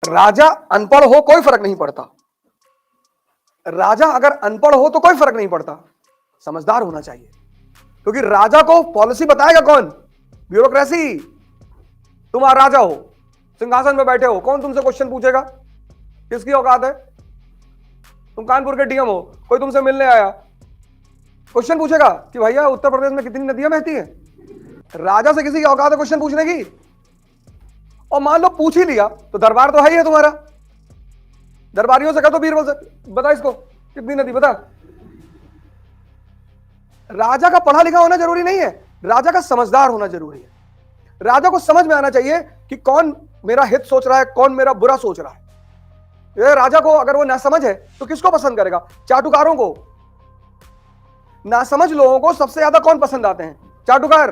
राजा अनपढ़ हो कोई फर्क नहीं पड़ता, राजा अगर अनपढ़ हो तो कोई फर्क नहीं पड़ता, समझदार होना चाहिए। क्योंकि राजा को पॉलिसी बताएगा कौन? ब्यूरोक्रेसी। तुम राजा हो, सिंहासन पे बैठे हो, कौन तुमसे क्वेश्चन पूछेगा? किसकी औकात है? तुम कानपुर के डीएम हो, कोई तुमसे मिलने आया, क्वेश्चन पूछेगा कि भैया उत्तर प्रदेश में कितनी नदियां बहती हैं? राजा से किसी की औकात है क्वेश्चन पूछने की? और मान लो पूछ ही लिया तो दरबार तो है ही है तुम्हारा, दरबारियों से कह दो बीरबल से बता इसको कितनी नदी बता। राजा का पढ़ा लिखा होना जरूरी नहीं है, राजा का समझदार होना जरूरी है। राजा को समझ में आना चाहिए कि कौन मेरा हित सोच रहा है, कौन मेरा बुरा सोच रहा है। ये राजा को अगर वो ना समझ है तो किसको पसंद करेगा? चाटुकारों को। ना समझ लोगों को सबसे ज्यादा कौन पसंद आते हैं? चाटुकार।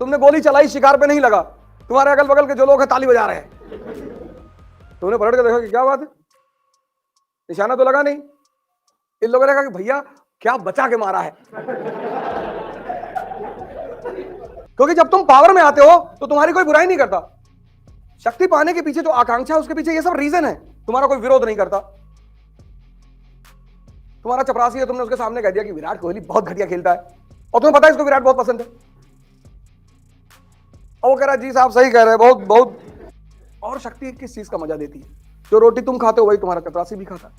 तुमने गोली चलाई, शिकार पे नहीं लगा, तुम्हारे अगल बगल के जो लोग हैं ताली बजा रहे हैं, तुमने पलट के देखा कि क्या बात है, निशाना तो लगा नहीं। इन लोगों ने कहा कि भैया क्या बचा के मारा है। क्योंकि जब तुम पावर में आते हो तो तुम्हारी कोई बुराई नहीं करता। शक्ति पाने के पीछे जो आकांक्षा है उसके पीछे ये सब रीजन है, तुम्हारा कोई विरोध नहीं करता। तुम्हारा चपरासी है, तुमने उसके सामने कह दिया कि विराट कोहली बहुत घटिया खेलता है, और तुम्हें पता है इसको विराट बहुत पसंद है, और वो कह रहा है जी साहब सही कह रहे हैं, बहुत बहुत। और शक्ति किस चीज का मजा देती है? जो रोटी तुम खाते हो वही तुम्हारा चपरासी भी खाता है।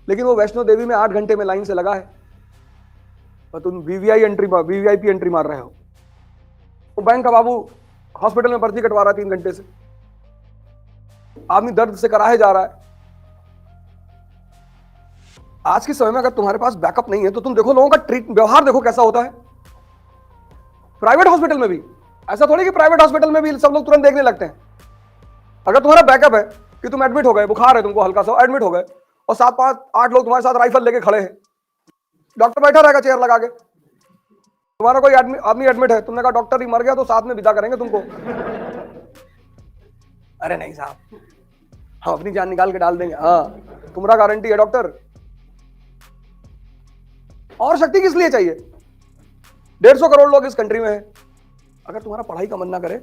लेकिन वो वैष्णो देवी में 8 घंटे में लाइन से लगा है और तुम वीवीआईपी एंट्री मार रहे हो। वो बैंक का बाबू हॉस्पिटल में पर्ची कटवा रहा है 3 घंटे से, आदमी दर्द से कराहे जा रहा है। आज के समय में अगर तुम्हारे पास बैकअप नहीं है तो तुम देखो लोगों का व्यवहार देखो कैसा होता है। प्राइवेट हॉस्पिटल में भी ऐसा थोड़ी कि प्राइवेट हॉस्पिटल में भी सब लोग तुरंत देखने लगते हैं। अगर तुम्हारा बैकअप है कि तुम एडमिट हो गए, बुखार है तुमको हल्का सा, एडमिट हो गए, और 7-5-8 लोग तुम्हारे साथ राइफल लेके खड़े हैं, डॉक्टर बैठा रहेगा चेयर लगा के। तुम्हारा कोई आदमी एडमिट है, तुमने कहा डॉक्टर ही मर गया तो साथ में विदा करेंगे तुमको। अरे नहीं साहब, हम अपनी जान निकाल के डाल देंगे, हाँ तुम्हारा गारंटी है डॉक्टर। और शक्ति किस लिए चाहिए? 150 करोड़ लोग इस कंट्री में है। अगर तुम्हारा पढ़ाई का मन ना करे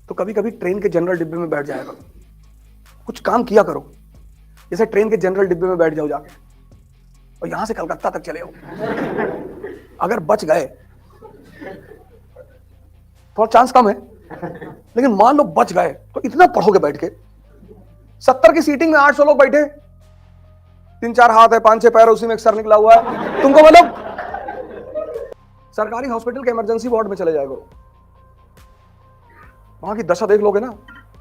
तो कभी कभी ट्रेन के जनरल डिब्बे में बैठ जाया करो, कुछ काम किया करो। जैसे ट्रेन के जनरल डिब्बे में बैठ जाओ जाके, और यहां से कलकत्ता तक चले जाओ। अगर बच गए, थोड़ा चांस कम है, लेकिन मान लो बच गए तो इतना पढ़ोगे बैठ के। 70 की सीटिंग में 800 लोग बैठे, 3-4 हाथ है, 5-6 पैर, उसी में एक सर निकला हुआ है। तुमको मतलब सरकारी हॉस्पिटल के इमरजेंसी वार्ड में चले जाएगा, वहां की दशा देख लोगे ना,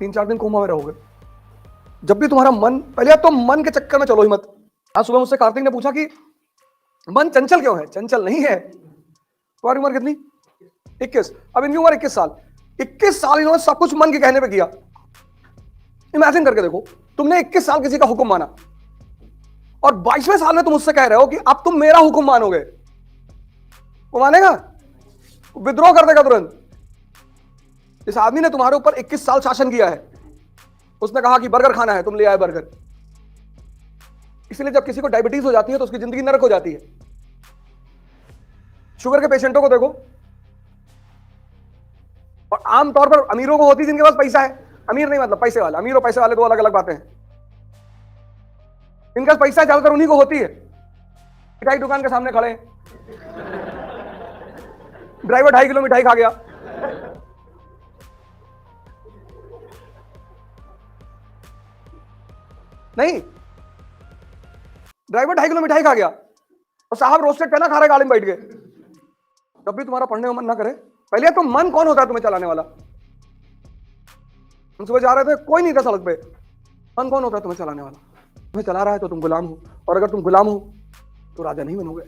3-4 दिन कोमा में रहोगे। जब भी तुम्हारा मन, पहले तो मन के चक्कर में चलो ही मत। आज सुबह मुझसे कार्तिक ने पूछा कि मन चंचल क्यों है? चंचल नहीं है। तुम्हारी उम्र कितनी? 21। अब इनकी उम्र 21 साल। 21 साल इन्होंने सब कुछ मन के कहने पे किया। इमेजिन करके देखो, तुमने 21 साल किसी का हुक्म माना, और 22वें साल में तुम मुझसे कह रहे हो कि अब तुम मेरा हुक्म मानोगे। वो मानेगा? विद्रोह कर देगा तुरंत। इस आदमी ने तुम्हारे ऊपर 21 साल शासन किया है। उसने कहा कि बर्गर खाना है, तुम ले आए बर्गर। इसलिए जब किसी को डायबिटीज हो जाती है तो उसकी जिंदगी नरक हो जाती है। शुगर के पेशेंटों को देखो, और आमतौर पर अमीरों को होती है जिनके पास पैसा है। अमीर नहीं मतलब पैसे वाला, अमीर और पैसे वाले दो अलग अलग बातें हैं। इनका पैसा ज्यादातर उन्हीं को होती है। मिठाई दुकान के सामने खड़े, ड्राइवर 2.5 किलो मिठाई खा गया, नहीं ड्राइवर 2.5 किलो मिठाई खा गया और साहब रोस्टेड पहना खा रहे गाड़ी में बैठ के। जब भी तुम्हारा पढ़ने का मन ना करे, पहले तो मन कौन होता है तुम्हें चलाने वाला? हम सुबह जा रहे थे, कोई नहीं था सड़क पे। मन कौन होता है तुम्हें चलाने वाला? तुम्हें चला रहा है तो तुम गुलाम हो, और अगर तुम गुलाम हो तो राजा नहीं बनोगे।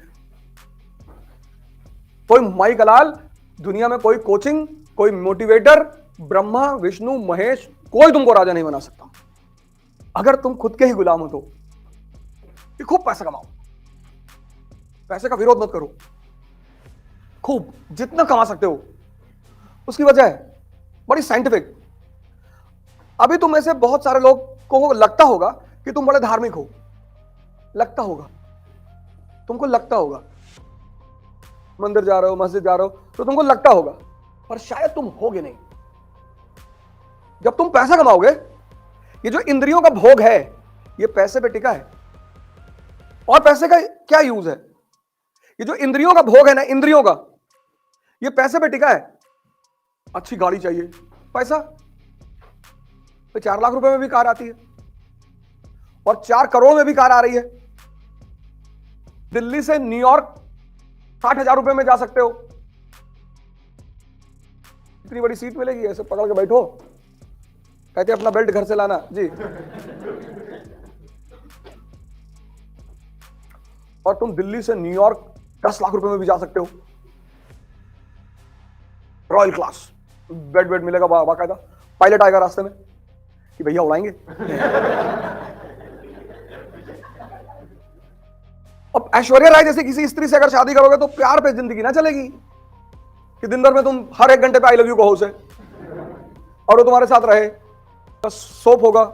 कोई माई कलाल दुनिया में, कोई कोचिंग, कोई मोटिवेटर, ब्रह्मा विष्णु महेश, कोई तुमको राजा नहीं बना सकता। अगर तुम खुद के ही गुलाम हो तो कि खूब पैसा कमाओ, पैसे का विरोध मत करो, खूब जितना कमा सकते हो। उसकी वजह है बड़ी साइंटिफिक। अभी तुम में से बहुत सारे लोग को लगता होगा कि तुम बड़े धार्मिक हो, लगता होगा तुमको, लगता होगा मंदिर जा रहे हो, मस्जिद जा रहे हो, तो तुमको लगता होगा, पर शायद तुम होगे नहीं। जब तुम पैसा कमाओगे, ये जो इंद्रियों का भोग है ये पैसे पे टिका है। और पैसे का क्या यूज है? ये जो इंद्रियों का भोग है ना, इंद्रियों का, ये पैसे पे टिका है। अच्छी गाड़ी चाहिए, पैसा। तो 4 लाख रुपए में भी कार आती है और 4 करोड़ में भी कार आ रही है। दिल्ली से न्यूयॉर्क 60,000 रुपए में जा सकते हो। इतनी बड़ी सीट मिलेगी, ऐसे पकड़ के बैठो, कहते अपना बेल्ट घर से लाना जी। और तुम दिल्ली से न्यूयॉर्क 10 लाख रुपए में भी जा सकते हो। रॉयल क्लास, बेड मिलेगा बाकायदा, पायलट आएगा रास्ते में कि भैया उड़ाएंगे। अब ऐश्वर्या राय जैसे किसी स्त्री से अगर शादी करोगे तो प्यार पे जिंदगी ना चलेगी कि दिन भर में तुम हर 1 घंटे पे आई लव यू कहो उसे और वो तुम्हारे साथ रहे। बस सोप होगा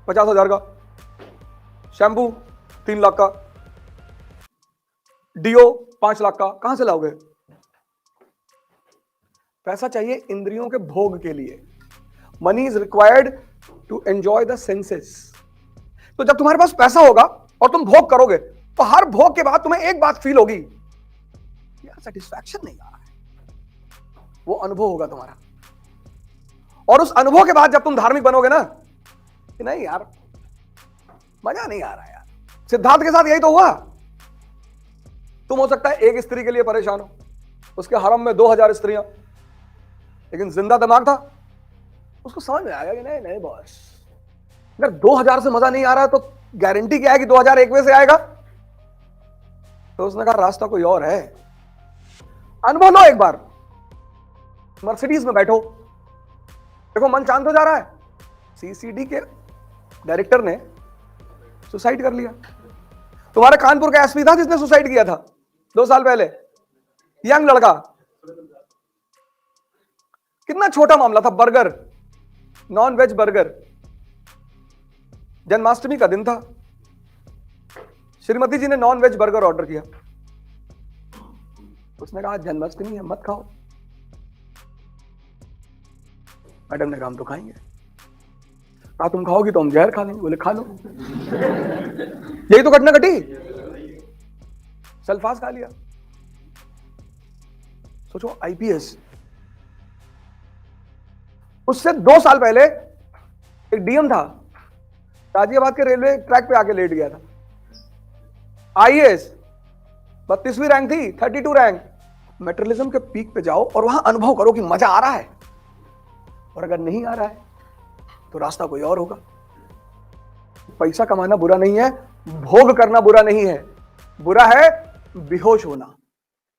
50,000 का, शैम्पू 3 लाख का, डियो 5 लाख का, कहां से लाओगे? पैसा चाहिए इंद्रियों के भोग के लिए। Money is required to enjoy the senses. तो जब तुम्हारे पास पैसा होगा और तुम भोग करोगे तो हर भोग के बाद तुम्हें एक बात फील होगी, यार सेटिस्फैक्शन नहीं आ रहा है। वो अनुभव होगा तुम्हारा। और उस अनुभव के बाद जब तुम धार्मिक बनोगे ना कि नहीं यार मजा नहीं आ रहा यार। सिद्धार्थ के साथ यही तो हुआ। तुम हो सकता है एक स्त्री के लिए परेशान हो, उसके हरम में 2000 स्त्रियां, लेकिन जिंदा दिमाग था, उसको समझ में आया कि नहीं नहीं बॉस, अगर 2000 से मजा नहीं आ रहा तो गारंटी क्या है कि 2001 से आएगा? तो उसने कहा रास्ता कोई और है। अनुभव लो एक बार। मर्सिडीज में बैठो, देखो मन शांत हो जा रहा है। सीसीडी के डायरेक्टर ने सुसाइड कर लिया। तुम्हारे कानपुर का एसपी था जिसने सुसाइड किया था 2 साल पहले, यंग लड़का। कितना छोटा मामला था, burger, non veg burger. Janmashtami का दिन था, श्रीमती जी ने नॉन वेज बर्गर ऑर्डर किया। उसने कहा जन्माष्टमी है मत खाओ। मैडम ने कहा हम तो खाएंगे। कहा तुम खाओगी तो हम जहर खा लेंगे। बोले खा लो। यही तो घटना घटी, सल्फास खा लिया। सोचो आईपीएस। उससे 2 साल पहले एक डीएम था, गाजियाबाद के रेलवे ट्रैक पे आके लेट गया था। आईएएस 32वीं रैंक थी, 32 रैंक। मेट्रलिज्म के पीक पे जाओ और वहां अनुभव करो कि मजा आ रहा है, और अगर नहीं आ रहा है तो रास्ता कोई और होगा। पैसा कमाना बुरा नहीं है, भोग करना बुरा नहीं है, बुरा है बेहोश होना।